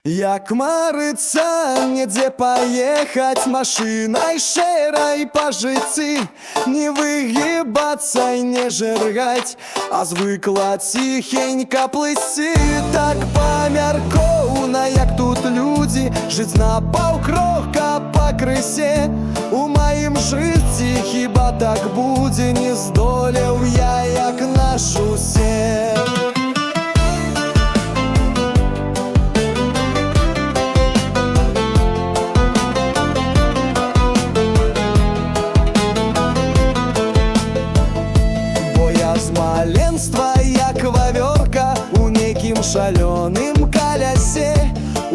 Як марыцца, недзе паехаць машинай шэрай па жыцці, не выгибацца і не жэргаць, а звыкла ціхенька плысці. Так памяркоўна, як тут людзі, жыць на паўкрока пакрысе. У маім жыцці хіба так будзе, не здолеў я, як наш усе. З маленства, як вавёрка у нейкім шалёным калясе.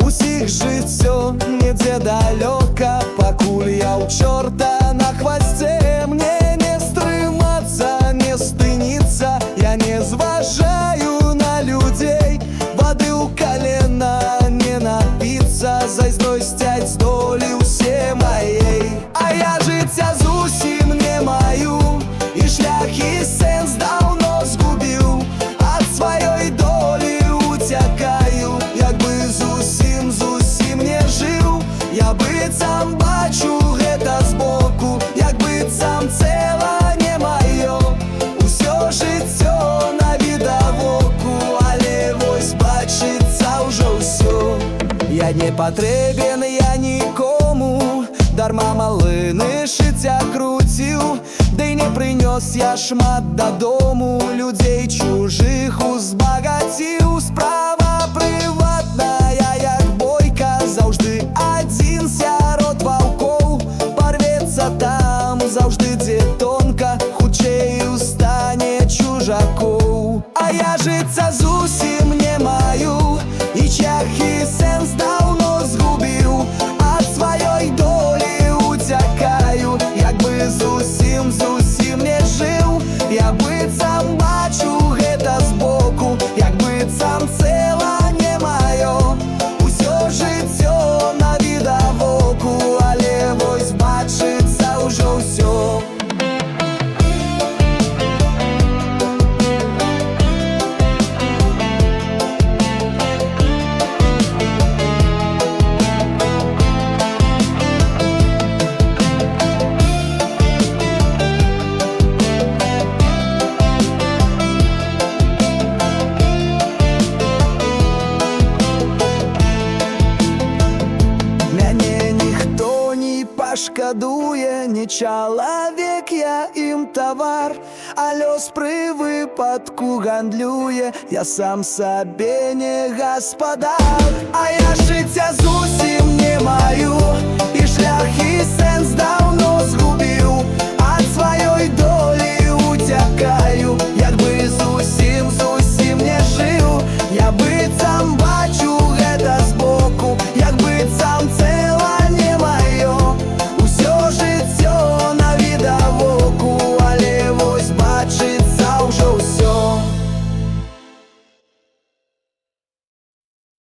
Усіх жыццё недзе далёка, пакуль я ў чорта на хвасце. Мне не стрымацца, не стыніцца, я не зважаю на людзей. Вады ў калена не напіцца, зайздросцяць з долі ўсе маей. А я жыцця зусім не маю, і шлях і сэнс даўно згубіў. Ад сваёй долі уцякаю, як бы зусім не жыў. Я быццам бачу гэта збоку, як быццам цэла не маё. Усё жыццё навідавоку, але вось бачыцца ўжо ўсё. Я не патрэбен я нікому, дарма малыны шыцця круціў. Ды не прынёс я шмат дадому, людзей чужых узбагаціў. Справа прыватная, як бойка, заўжды адзін сярод ваўкоў. Парвецца там заўжды, дзе тонка, хутчэй устане чужакоў. А я жыцця зусім не маю, і час і сэнс даўно згубіў. Ад сваёй долі уцякаю, як бы зусім не жыў. Я быццам бачу гэта збоку, як быццам цэла не маё. Усё жыццё навідавоку, але вось бачыцца ўжо ўсё. Шкадуе не чалавек, я ім тавар, а лёс пры выпадку гандлюе. Я сам сабе не гаспадар, а я ж